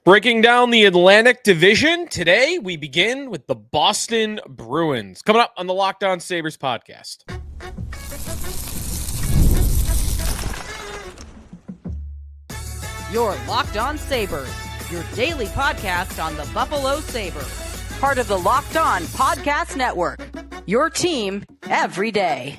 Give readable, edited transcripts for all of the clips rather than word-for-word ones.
Breaking down the Atlantic Division, today we begin with the Boston Bruins. Coming up on the Locked On Sabres podcast. Your Locked On Sabres, your daily podcast on the Buffalo Sabres. Part of the Locked On Podcast Network, your team every day.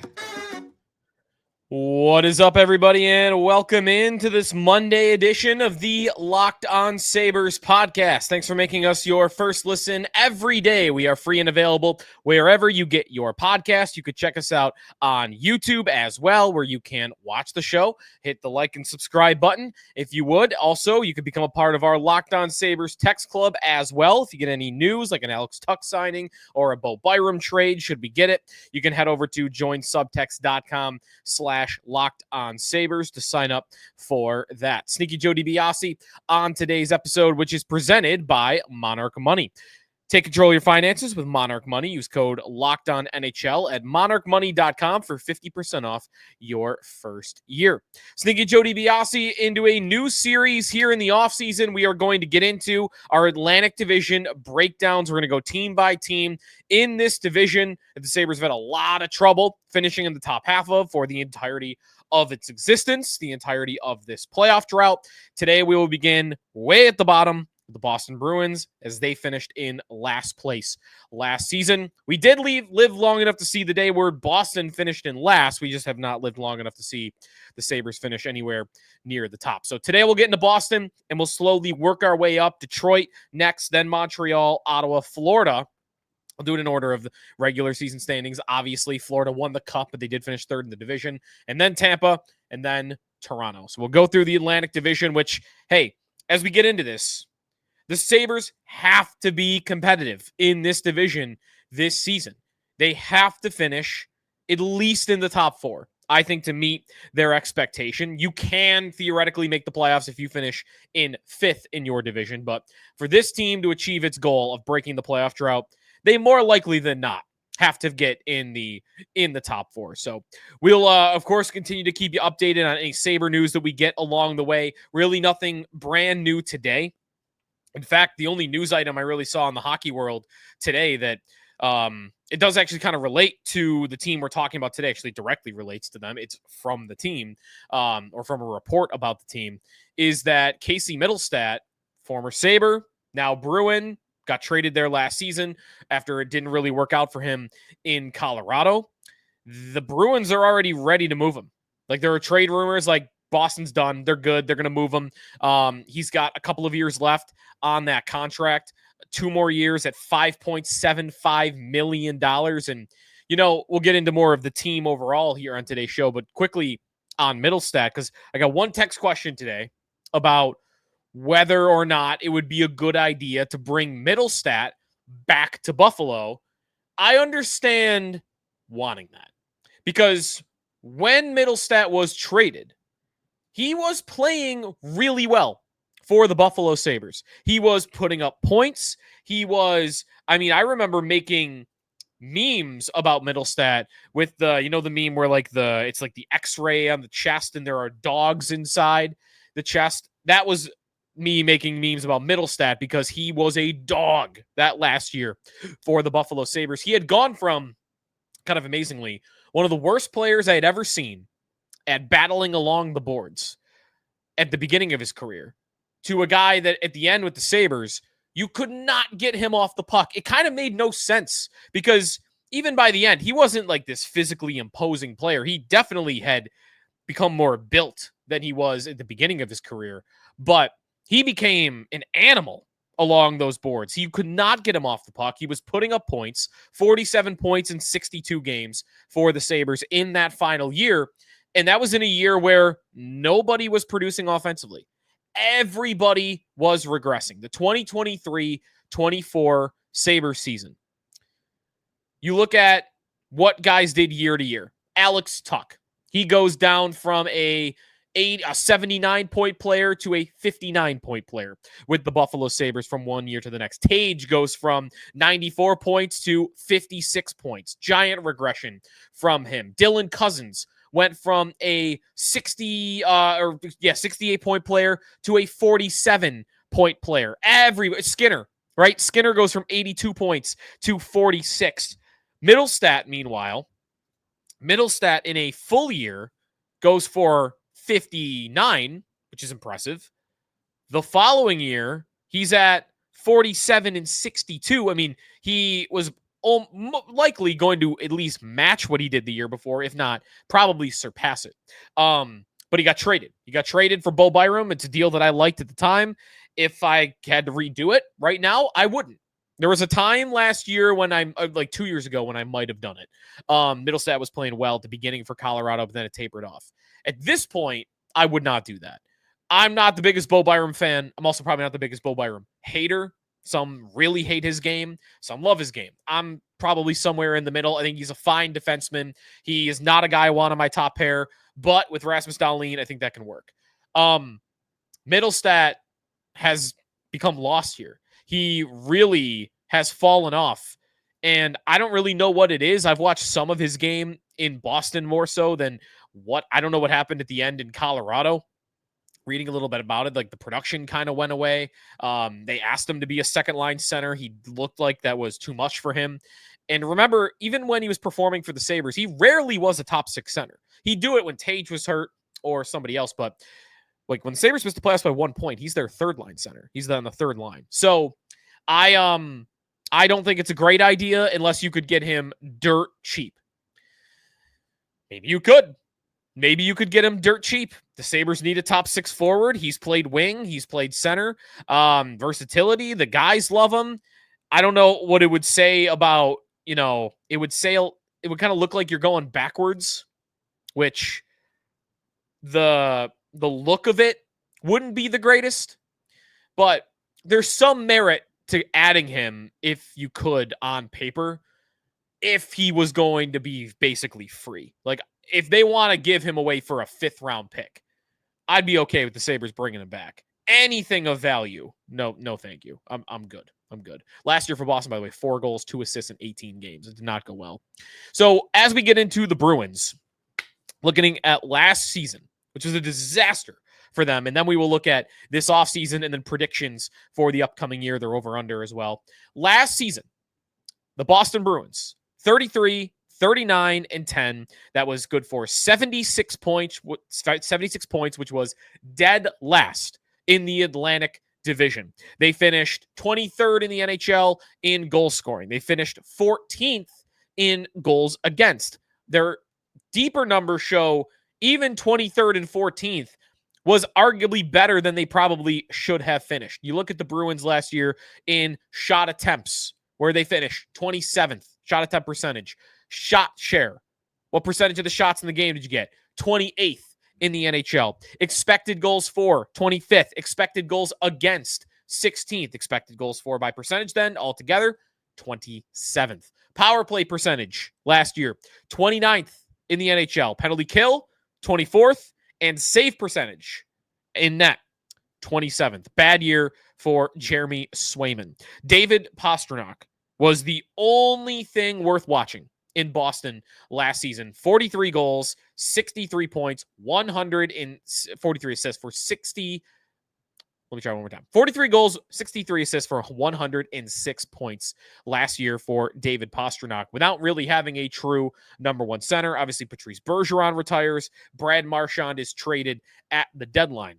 What is up, everybody, and welcome into this Monday edition of the Locked On Sabres podcast. Thanks for making us your first listen every day. We are free and available wherever you get your podcast. You could check us out on YouTube as well, where you can watch the show. Hit the like and subscribe button if you would. Also, you could become a part of our Locked On Sabres text club as well. If you get any news like an Alex Tuck signing or a Bo Byram trade, should we get it, you can head over to joinsubtext.com/Locked On Sabres to sign up for that. Sneaky Joe DiBiase on today's episode, which is presented by Monarch Money. Take control of your finances with Monarch Money. Use code LOCKEDONNHL at monarchmoney.com for 50% off your first year. Sneaky Joe DiBiase into a new series here in the offseason. We are going to get into our Atlantic Division breakdowns. We're going to go team by team in this division that the Sabres have had a lot of trouble finishing in the top half of for the entirety of its existence, the entirety of this playoff drought. Today, we will begin way at the bottom, the Boston Bruins, as they finished in last place last season. We did live long enough to see the day where Boston finished in last. We just have not lived long enough to see the Sabres finish anywhere near the top. So today we'll get into Boston, and we'll slowly work our way up. Detroit next, then Montreal, Ottawa, Florida. I'll do it in order of the regular season standings. Obviously, Florida won the cup, but they did finish third in the division. And then Tampa, and then Toronto. So we'll go through the Atlantic Division, which, hey, as we get into this, the Sabres have to be competitive in this division this season. They have to finish at least in the top four, I think, to meet their expectation. You can theoretically make the playoffs if you finish in fifth in your division, but for this team to achieve its goal of breaking the playoff drought, they more likely than not have to get in the top four. So we'll, of course, continue to keep you updated on any Sabre news that we get along the way. Really nothing brand new today. In fact, the only news item I really saw in the hockey world today that it does actually kind of relate to the team we're talking about today, actually directly relates to them. It's from the team or from a report about the team, is that Casey Mittelstadt, former Sabre, now Bruin, got traded there last season after it didn't really work out for him in Colorado. The Bruins are already ready to move him. Like, there are trade rumors like Boston's done. They're good. They're going to move him. He's got a couple of years left on that contract, 2 more years at $5.75 million. And, you know, we'll get into more of the team overall here on today's show, but quickly on Mittelstadt, because I got one text question today about whether or not it would be a good idea to bring Mittelstadt back to Buffalo. I understand wanting that, because when Mittelstadt was traded, he was playing really well for the Buffalo Sabres. He was putting up points. He was, I remember making memes about Mittelstadt with the meme where it's like the X-ray on the chest and there are dogs inside the chest. That was me making memes about Mittelstadt because he was a dog that last year for the Buffalo Sabres. He had gone from, kind of amazingly, one of the worst players I had ever seen at battling along the boards at the beginning of his career to a guy that at the end with the Sabres, you could not get him off the puck. It kind of made no sense because even by the end, he wasn't like this physically imposing player. He definitely had become more built than he was at the beginning of his career, but he became an animal along those boards. You could not get him off the puck. He was putting up points, 47 points in 62 games for the Sabres in that final year. And that was in a year where nobody was producing offensively. Everybody was regressing. The 2023-24 Sabres season. You look at what guys did year to year. Alex Tuck. He goes down from a 79-point player to a 59-point player with the Buffalo Sabres from one year to the next. Tage goes from 94 points to 56 points. Giant regression from him. Dylan Cousins went from a 68-point player to a 47 point player. Skinner, right? Skinner goes from 82 points to 46. Mittelstadt, meanwhile, in a full year goes for 59, which is impressive. The following year, he's at 47 and 62. I mean, he was likely going to at least match what he did the year before, if not probably surpass it. But he got traded. He got traded for Bo Byram. It's a deal that I liked at the time. If I had to redo it right now, I wouldn't. There was a time last year when like 2 years ago when I might have done it. Mittelstadt was playing well at the beginning for Colorado, but then it tapered off. At this point, I would not do that. I'm not the biggest Bo Byram fan. I'm also probably not the biggest Bo Byram hater. Some really hate his game. Some love his game. I'm probably somewhere in the middle. I think he's a fine defenseman. He is not a guy I want on my top pair, but with Rasmus Dahlin, I think that can work. Mittelstadt has become lost here. He really has fallen off, and I don't really know what it is. I've watched some of his game in Boston more so than I don't know what happened at the end in Colorado. Reading a little bit about it, like the production kind of went away. They asked him to be a second line center. He looked like that was too much for him. And remember, even when he was performing for the Sabres, he rarely was a top six center. He'd do it when Tage was hurt or somebody else. But like when the Sabres missed the playoffs by 1 point, he's their third line center. He's on the third line. So I don't think it's a great idea unless you could get him dirt cheap. Maybe you could. Maybe you could get him dirt cheap. The Sabres need a top six forward. He's played wing. He's played center. Versatility. The guys love him. I don't know what it would say about, it would kind of look like you're going backwards, which the look of it wouldn't be the greatest, but there's some merit to adding him if you could on paper, if he was going to be basically free. Like, if they want to give him away for a 5th round pick, I'd be okay with the Sabres bringing him back. Anything of value, no, thank you. I'm good. Last year for Boston, by the way, 4 goals, 2 assists in 18 games. It did not go well. So as we get into the Bruins, looking at last season, which was a disaster for them, and then we will look at this offseason and then predictions for the upcoming year. They're over-under as well. Last season, the Boston Bruins, 33, 39, and 10. That was good for 76 points, which was dead last in the Atlantic Division. They finished 23rd in the NHL in goal scoring. They finished 14th in goals against. Their deeper numbers show even 23rd and 14th was arguably better than they probably should have finished. You look at the Bruins last year in shot attempts, where they finished 27th, shot attempt percentage. Shot share. What percentage of the shots in the game did you get? 28th in the NHL. Expected goals for, 25th. Expected goals against, 16th. Expected goals for by percentage then, altogether, 27th. Power play percentage last year, 29th in the NHL. Penalty kill, 24th. And save percentage in net, 27th. Bad year for Jeremy Swayman. David Pastrnak was the only thing worth watching in Boston last season. 43 goals, 63 points, 143 assists for 60. Let me try one more time. 43 goals, 63 assists for 106 points last year for David Pastrnak without really having a true number one center. Obviously, Patrice Bergeron retires. Brad Marchand is traded at the deadline.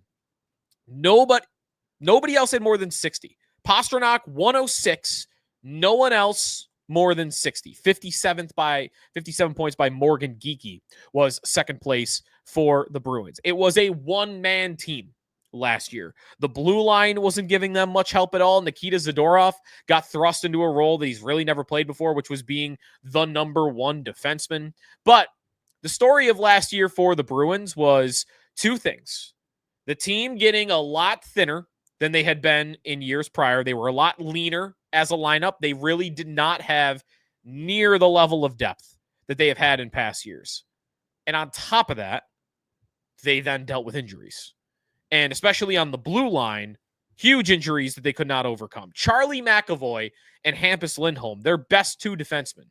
Nobody else had more than 60. Pastrnak, 106. No one else more than 60. 57 points by Morgan Geekie was second place for the Bruins. It was a one-man team last year. The blue line wasn't giving them much help at all. Nikita Zadorov got thrust into a role that he's really never played before, which was being the number one defenseman. But the story of last year for the Bruins was two things. The team getting a lot thinner than they had been in years prior. They were a lot leaner as a lineup. They really did not have near the level of depth that they have had in past years. And on top of that, they then dealt with injuries. And especially on the blue line, huge injuries that they could not overcome. Charlie McAvoy and Hampus Lindholm, their best two defensemen,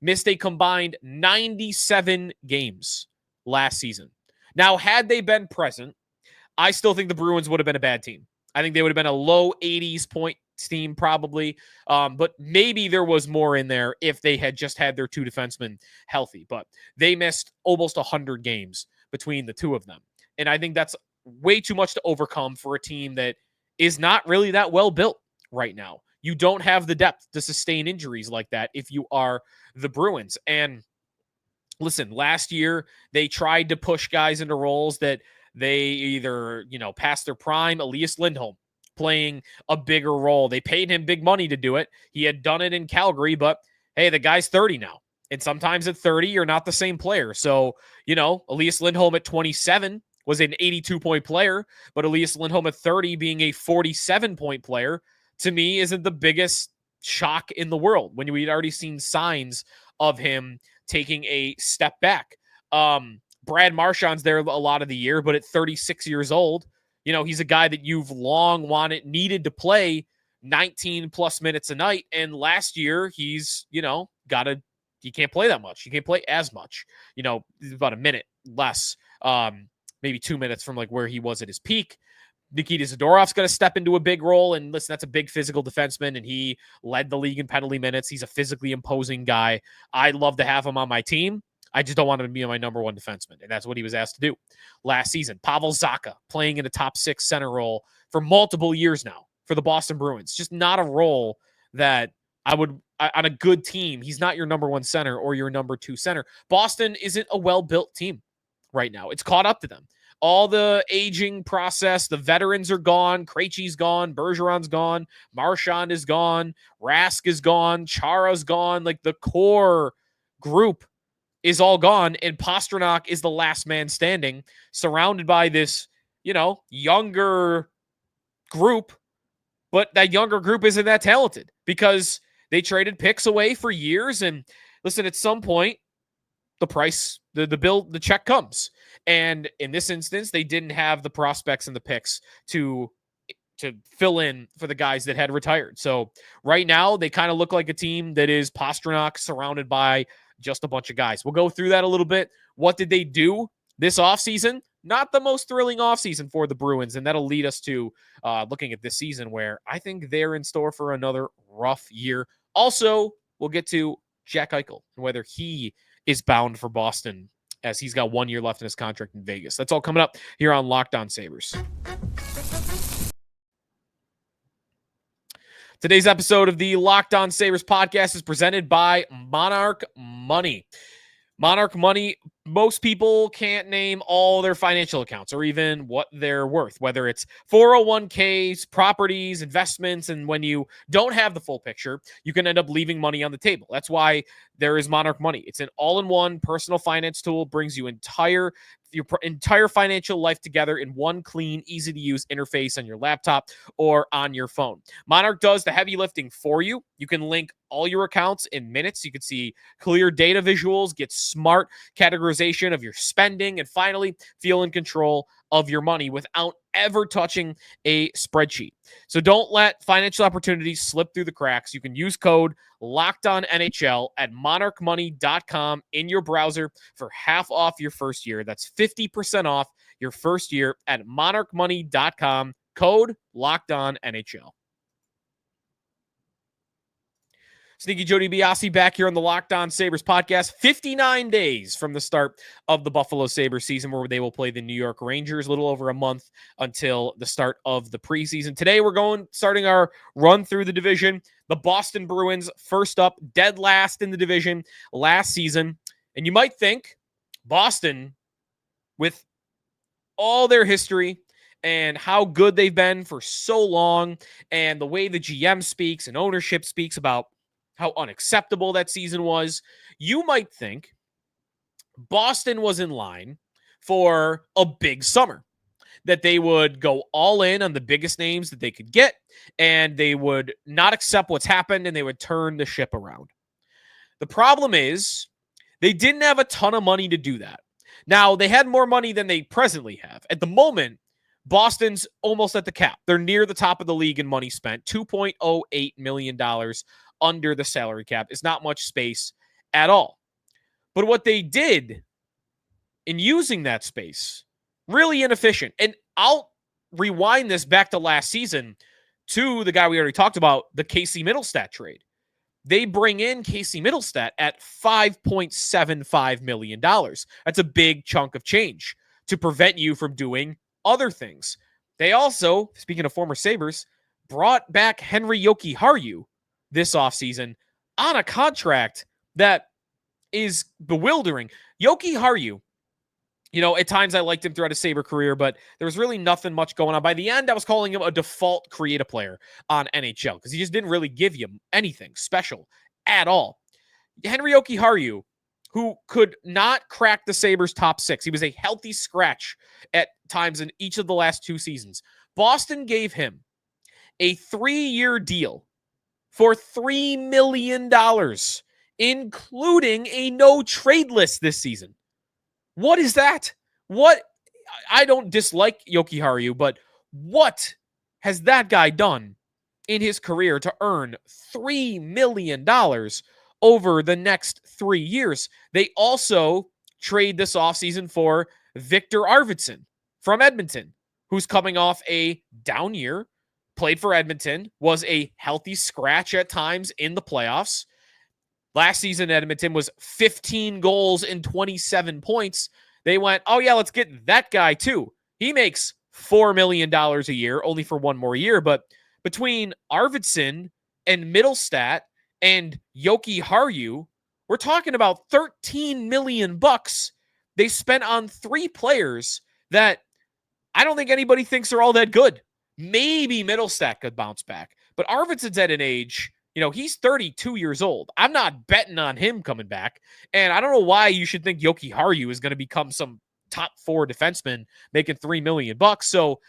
missed a combined 97 games last season. Now, had they been present, I still think the Bruins would have been a bad team. I think they would have been a low 80s point team probably. But maybe there was more in there if they had just had their two defensemen healthy. But they missed almost 100 games between the two of them. And I think that's way too much to overcome for a team that is not really that well built right now. You don't have the depth to sustain injuries like that if you are the Bruins. And listen, last year they tried to push guys into roles that they either, past their prime. Elias Lindholm playing a bigger role. They paid him big money to do it. He had done it in Calgary, but hey, the guy's 30 now. And sometimes at 30, you're not the same player. So, Elias Lindholm at 27 was an 82-point player, but Elias Lindholm at 30 being a 47-point player, to me, isn't the biggest shock in the world when we'd already seen signs of him taking a step back. Brad Marchand's there a lot of the year, but at 36 years old, he's a guy that you've long needed to play 19 plus minutes a night. And last year he's, he can't play that much. He can't play as much, about a minute less, maybe 2 minutes from like where he was at his peak. Nikita Zadorov's going to step into a big role. And listen, that's a big physical defenseman, and he led the league in penalty minutes. He's a physically imposing guy. I'd love to have him on my team. I just don't want him to be my number one defenseman, and that's what he was asked to do last season. Pavel Zacha playing in a top six center role for multiple years now for the Boston Bruins. Just not a role that I would, on a good team, he's not your number one center or your number two center. Boston isn't a well-built team right now. It's caught up to them. All the aging process, the veterans are gone. Krejci's gone. Bergeron's gone. Marchand is gone. Rask is gone. Chara's gone. Like the core group is all gone. And Pastrnak is the last man standing, surrounded by this, younger group. But that younger group isn't that talented because they traded picks away for years. And listen, at some point, the price, the check comes. And in this instance, they didn't have the prospects and the picks to fill in for the guys that had retired. So right now, they kind of look like a team that is Pastrnak surrounded by just a bunch of guys. We'll go through that a little bit. What did they do this offseason? Not the most thrilling offseason for the Bruins, and that'll lead us to looking at this season where I think they're in store for another rough year. Also, we'll get to Jack Eichel and whether he is bound for Boston as he's got 1 year left in his contract in Vegas. That's all coming up here on Locked On Sabres. Today's episode of the Locked On Sabres podcast is presented by Monarch Money. Monarch Money, most people can't name all their financial accounts or even what they're worth, whether it's 401ks, properties, investments. And when you don't have the full picture, you can end up leaving money on the table. That's why there is Monarch Money. It's an all-in-one personal finance tool, brings you your entire financial life together in one clean, easy-to-use interface on your laptop or on your phone. Monarch does the heavy lifting for you. You can link all your accounts in minutes. You can see clear data visuals, get smart categorization of your spending, and finally feel in control of your money without ever touching a spreadsheet. So don't let financial opportunities slip through the cracks. You can use code LOCKEDONNHL at monarchmoney.com in your browser for half off your first year. That's 50% off your first year at monarchmoney.com, code LOCKEDONNHL. Sneaky Joe DiBiase back here on the Locked On Sabres podcast, 59 days from the start of the Buffalo Sabres season where they will play the New York Rangers, a little over a month until the start of the preseason. Today we're starting our run through the division. The Boston Bruins first up, dead last in the division last season. And you might think Boston, with all their history and how good they've been for so long and the way the GM speaks and ownership speaks about how unacceptable that season was, you might think Boston was in line for a big summer, that they would go all in on the biggest names that they could get, and they would not accept what's happened, and they would turn the ship around. The problem is they didn't have a ton of money to do that. Now, they had more money than they presently have. At the moment, Boston's almost at the cap. They're near the top of the league in money spent, $2.08 million under the salary cap. Is not much space at all. But what they did in using that space, really inefficient. And I'll rewind this back to last season to the guy we already talked about, the Casey Mittelstadt trade. They bring in Casey Mittelstadt at $5.75 million. That's a big chunk of change to prevent you from doing other things. They also, speaking of former Sabres, brought back Henri Jokiharju this offseason on a contract that is bewildering. Jokiharju, at times I liked him throughout his Sabre career, but there was really nothing much going on. By the end, I was calling him a default creative player on NHL because he just didn't really give you anything special at all. Henri Jokiharju, who could not crack the Sabres top six. He was a healthy scratch at times in each of the last 2 seasons. Boston gave him a 3-year deal for $3 million, including a no trade list this season. What is that? I don't dislike Jokiharju, but what has that guy done in his career to earn $3 million over the next 3 years? They also trade this offseason for Victor Arvidsson from Edmonton, who's coming off a down year, played for Edmonton, was a healthy scratch at times in the playoffs. Last season, Edmonton was 15 goals and 27 points. They went, oh yeah, let's get that guy too. He makes $4 million a year, only for 1 more year. But between Arvidsson and Mittelstadt and Jokiharju, we're talking about $13 million they spent on 3 players that I don't think anybody thinks are all that good. Maybe Mittelstadt could bounce back, but Arvidsson's at an age, he's 32 years old. I'm not betting on him coming back, and I don't know why you should think Jokiharju is going to become some top 4 defenseman making $3 million. So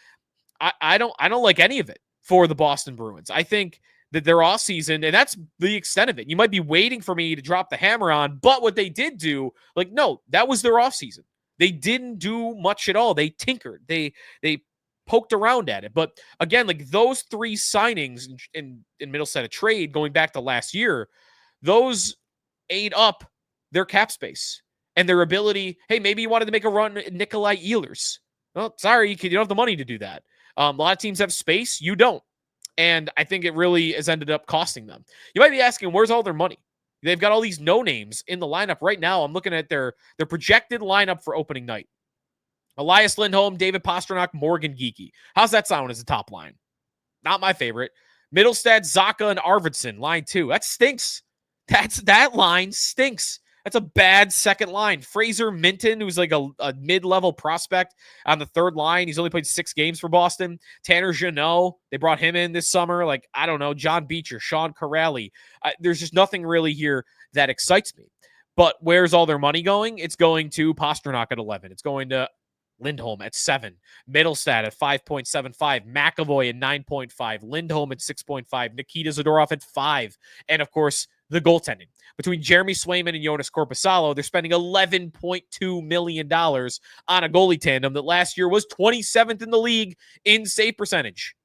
I don't like any of it for the Boston Bruins. I think that their offseason, and that's the extent of it. You might be waiting for me to drop the hammer on, but what they did do, no, that was their offseason. They didn't do much at all. They tinkered. They poked around at it. But again, those 3 signings in Mittelstadt, a trade going back to last year, those ate up their cap space and their ability. Hey, maybe you wanted to make a run at Nikolai Ehlers. Well, sorry, you don't have the money to do that. A lot of teams have space. You don't. And I think it really has ended up costing them. You might be asking, where's all their money? They've got all these no names in the lineup right now. I'm looking at their projected lineup for opening night. Elias Lindholm, David Pastrnak, Morgan Geekie. How's that sound as a top line? Not my favorite. Mittelstadt, Zacha, and Arvidsson, line 2. That stinks. That line stinks. That's a bad second line. Fraser Minton, who's like a mid-level prospect on the third line. He's only played 6 games for Boston. Tanner Jeannot, they brought him in this summer. I don't know, John Beecher, Sean Corrali. There's just nothing really here that excites me. But where's all their money going? It's going to Pastrnak at 11. It's going to Lindholm at 7, Mittelstadt at 5.75, McAvoy at 9.5, Lindholm at 6.5, Nikita Zadorov at 5, and of course, the goaltending. Between Jeremy Swayman and Jonas Korpisalo, they're spending $11.2 million on a goalie tandem that last year was 27th in the league in save percentage.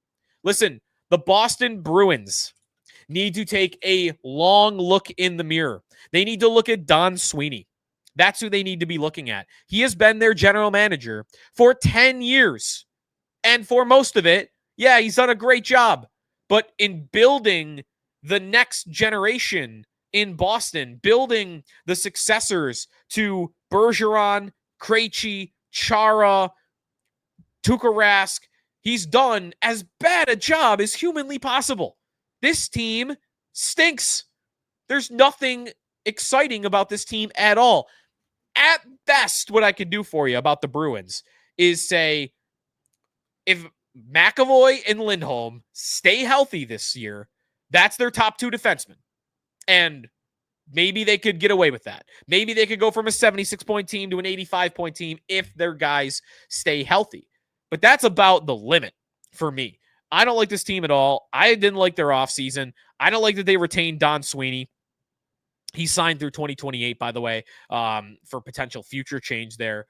Listen, the Boston Bruins need to take a long look in the mirror. They need to look at Don Sweeney. That's who they need to be looking at. He has been their general manager for 10 years. And for most of it, yeah, he's done a great job. But in building the next generation in Boston, building the successors to Bergeron, Krejci, Chara, Tuukka Rask, he's done as bad a job as humanly possible. This team stinks. There's nothing exciting about this team at all. At best, what I could do for you about the Bruins is say, if McAvoy and Lindholm stay healthy this year, that's their top 2 defensemen. And maybe they could get away with that. Maybe they could go from a 76-point team to an 85-point team if their guys stay healthy. But that's about the limit for me. I don't like this team at all. I didn't like their offseason. I don't like that they retained Don Sweeney. He signed through 2028, by the way, for potential future change there.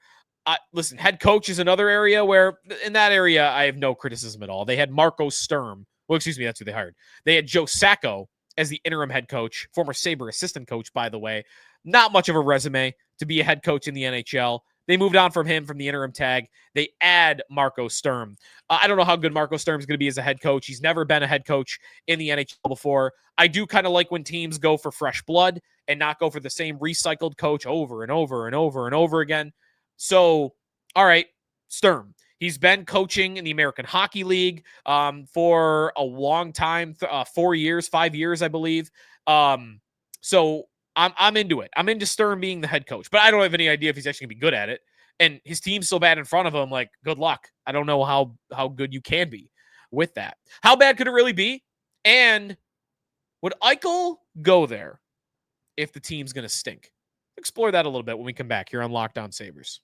Listen, head coach is another area where, in that area, I have no criticism at all. They had Marco Sturm. Well, excuse me, that's who they hired. They had Joe Sacco as the interim head coach, former Sabre assistant coach, by the way. Not much of a resume to be a head coach in the NHL, They moved on from him from the interim tag. They add Marco Sturm. I don't know how good Marco Sturm is going to be as a head coach. He's never been a head coach in the NHL before. I do kind of like when teams go for fresh blood and not go for the same recycled coach over and over and over and over again. So, all right, Sturm. He's been coaching in the American Hockey League for a long time, 4 years, 5 years, I believe. So I'm into it. I'm into Sturm being the head coach, but I don't have any idea if he's actually going to be good at it. And his team's so bad in front of him, like, good luck. I don't know how good you can be with that. How bad could it really be? And would Eichel go there if the team's going to stink? Explore that a little bit when we come back here on Locked On Sabres.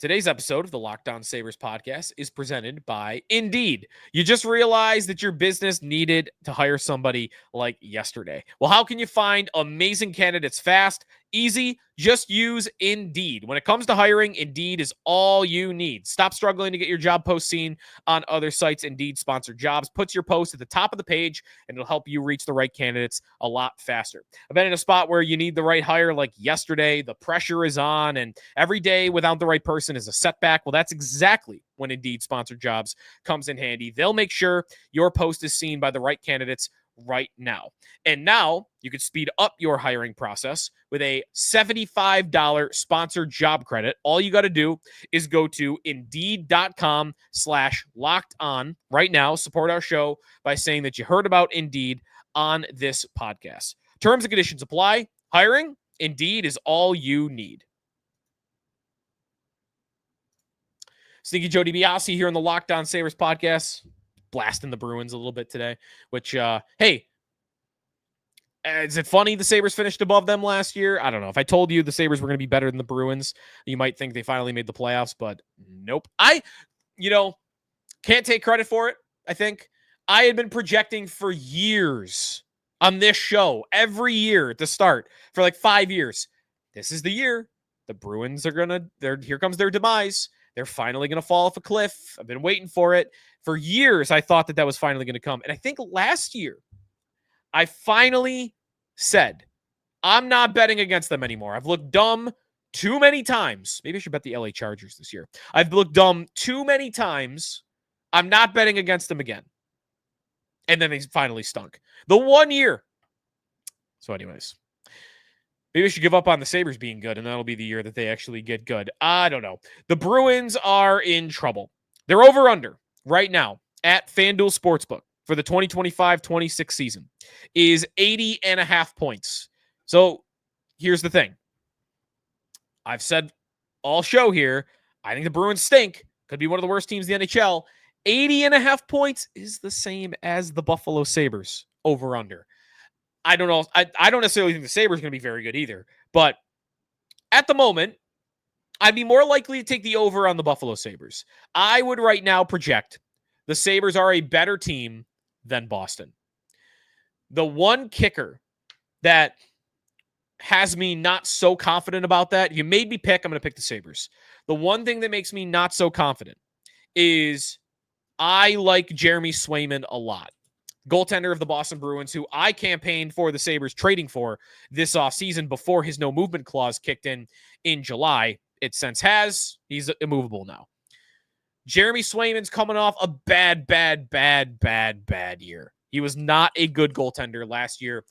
Today's episode of the Locked On Sabres podcast is presented by Indeed. You just realized that your business needed to hire somebody like yesterday. Well, how can you find amazing candidates fast, easy? Just use Indeed. When it comes to hiring, Indeed is all you need. Stop struggling to get your job post seen on other sites. Indeed sponsored jobs puts your post at the top of the page, and it'll help you reach the right candidates a lot faster. I've been in a spot where you need the right hire like yesterday. The pressure is on, and every day without the right person is a setback. Well, that's exactly when Indeed sponsored jobs comes in handy. They'll make sure your post is seen by the right candidates right now. And now you can speed up your hiring process with a $75 sponsored job credit. All you got to do is go to Indeed.com/locked on right now. Support our show by saying that you heard about Indeed on this podcast. Terms and conditions apply. Hiring, Indeed is all you need. Sneaky Joe DiBiase here on the Locked On Sabres podcast. Blasting the Bruins a little bit today, which, hey, is it funny the Sabres finished above them last year? I don't know. If I told you the Sabres were going to be better than the Bruins, you might think they finally made the playoffs, but nope. I can't take credit for it, I think. I had been projecting for years on this show, every year at the start, for like 5 years. This is the year. The Bruins are here comes their demise. They're finally going to fall off a cliff. I've been waiting for it. For years, I thought that was finally going to come. And I think last year, I finally said, I'm not betting against them anymore. I've looked dumb too many times. Maybe I should bet the LA Chargers this year. I've looked dumb too many times. I'm not betting against them again. And then they finally stunk. The 1 year. So anyways, maybe we should give up on the Sabres being good, and that'll be the year that they actually get good. I don't know. The Bruins are in trouble. They're over-under right now at FanDuel Sportsbook for the 2025-26 season is 80.5 points. So here's the thing. I've said all show here, I think the Bruins stink. Could be one of the worst teams in the NHL. 80.5 points is the same as the Buffalo Sabres over-under. I don't know. I don't necessarily think the Sabres are going to be very good either. But at the moment, I'd be more likely to take the over on the Buffalo Sabres. I would right now project the Sabres are a better team than Boston. The one kicker that has me not so confident about that, you made me pick, I'm going to pick the Sabres. The one thing that makes me not so confident is I like Jeremy Swayman a lot. Goaltender of the Boston Bruins, who I campaigned for the Sabres trading for this offseason before his no movement clause kicked in July. It since has. He's immovable now. Jeremy Swayman's coming off a bad year. He was not a good goaltender last year.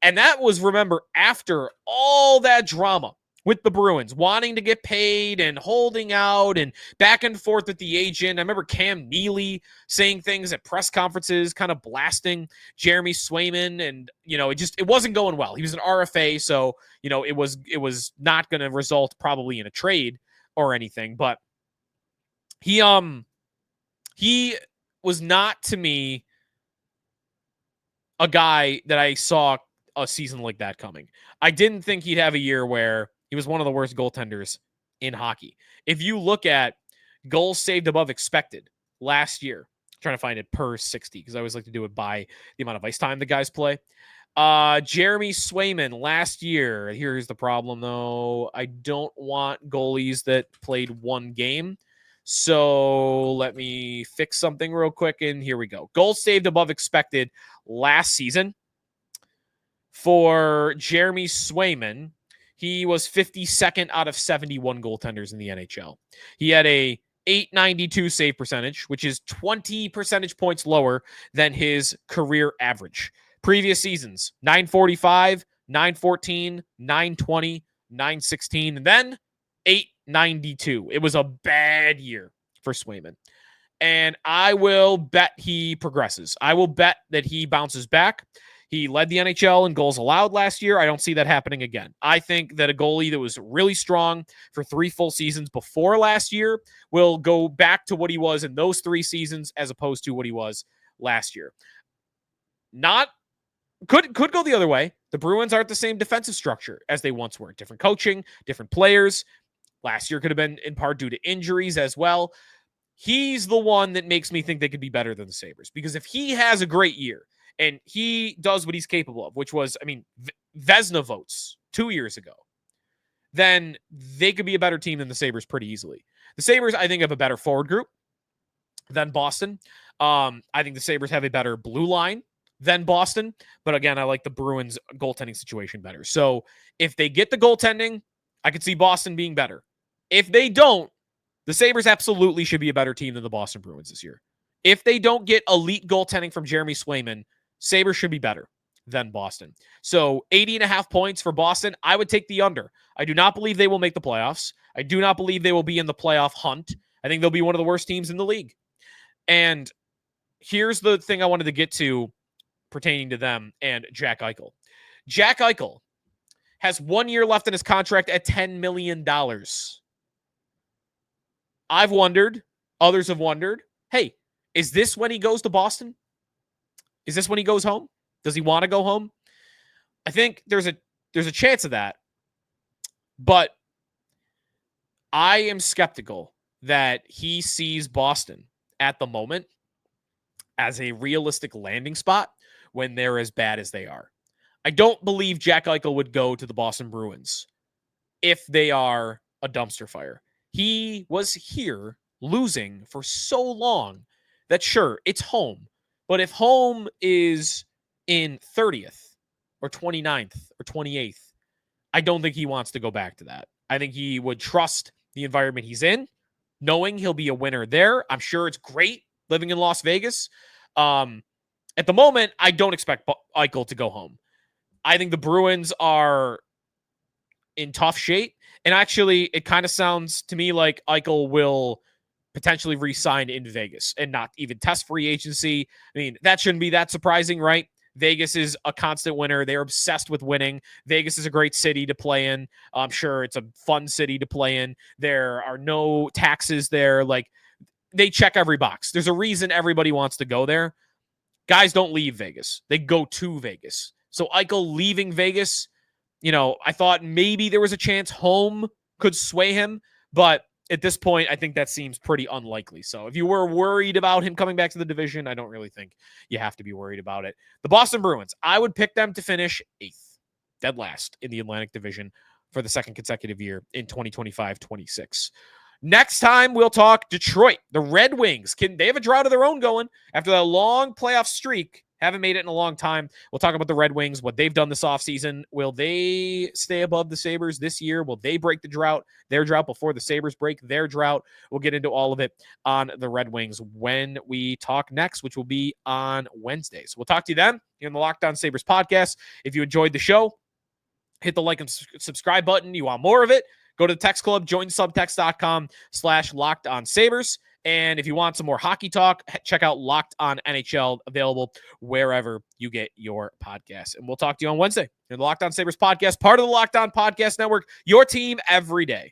And that was, remember, after all that drama with the Bruins, wanting to get paid and holding out and back and forth with the agent. I remember Cam Neely saying things at press conferences, kind of blasting Jeremy Swayman. And, it wasn't going well. He was an RFA, so, it was not going to result probably in a trade or anything. But he was not, to me, a guy that I saw a season like that coming. I didn't think he'd have a year where he was one of the worst goaltenders in hockey. If you look at goals saved above expected last year, I'm trying to find it per 60 because I always like to do it by the amount of ice time the guys play. Jeremy Swayman last year. Here's the problem, though. I don't want goalies that played one game. So let me fix something real quick, and here we go. Goals saved above expected last season for Jeremy Swayman. he was 52nd out of 71 goaltenders in the NHL. He had a .892 save percentage, which is 20 percentage points lower than his career average. Previous seasons, .945, .914, .920, .916, and then .892. It was a bad year for Swayman. And I will bet he progresses. I will bet that he bounces back. He led the NHL in goals allowed last year. I don't see that happening again. I think that a goalie that was really strong for 3 full seasons before last year will go back to what he was in those 3 seasons as opposed to what he was last year. Could go the other way. The Bruins aren't the same defensive structure as they once were. Different coaching, different players. Last year could have been in part due to injuries as well. He's the one that makes me think they could be better than the Sabres. Because if he has a great year and he does what he's capable of, which was, Vezina votes 2 years ago, then they could be a better team than the Sabres pretty easily. The Sabres, I think, have a better forward group than Boston. I think the Sabres have a better blue line than Boston. But again, I like the Bruins goaltending situation better. So if they get the goaltending, I could see Boston being better. If they don't, the Sabres absolutely should be a better team than the Boston Bruins this year. If they don't get elite goaltending from Jeremy Swayman, Sabres should be better than Boston. So 80.5 points for Boston. I would take the under. I do not believe they will make the playoffs. I do not believe they will be in the playoff hunt. I think they'll be one of the worst teams in the league. And here's the thing I wanted to get to pertaining to them and Jack Eichel. Jack Eichel has 1 year left in his contract at $10 million. I've wondered, others have wondered, hey, is this when he goes to Boston? Is this when he goes home? Does he want to go home? I think there's a chance of that. But I am skeptical that he sees Boston at the moment as a realistic landing spot when they're as bad as they are. I don't believe Jack Eichel would go to the Boston Bruins if they are a dumpster fire. He was here losing for so long that, sure, it's home. But if home is in 30th or 29th or 28th, I don't think he wants to go back to that. I think he would trust the environment he's in, knowing he'll be a winner there. I'm sure it's great living in Las Vegas. At the moment, I don't expect Eichel to go home. I think the Bruins are in tough shape. And actually, it kind of sounds to me like Eichel will potentially re-sign in Vegas and not even test free agency. I mean, that shouldn't be that surprising, right? Vegas is a constant winner. They're obsessed with winning. Vegas is a great city to play in. I'm sure it's a fun city to play in. There are no taxes there. Like, they check every box. There's a reason everybody wants to go there. Guys don't leave Vegas. They go to Vegas. So Eichel leaving Vegas, I thought maybe there was a chance home could sway him, but at this point, I think that seems pretty unlikely. So if you were worried about him coming back to the division, I don't really think you have to be worried about it. The Boston Bruins, I would pick them to finish 8th, dead last in the Atlantic Division for the second consecutive year in 2025-26. Next time, we'll talk Detroit. The Red Wings, they have a drought of their own going after that long playoff streak. Haven't made it in a long time. We'll talk about the Red Wings, what they've done this offseason. Will they stay above the Sabres this year? Will they break their drought before the Sabres break their drought? We'll get into all of it on the Red Wings when we talk next, which will be on Wednesday. So we'll talk to you then here on the Locked On Sabres podcast. If you enjoyed the show, hit the like and subscribe button. You want more of it? Go to the text club, join subtext.com/LockedOnSabres. And if you want some more hockey talk, check out Locked On NHL, available wherever you get your podcasts. And we'll talk to you on Wednesday in the Locked On Sabres podcast, part of the Locked On Podcast Network, your team every day.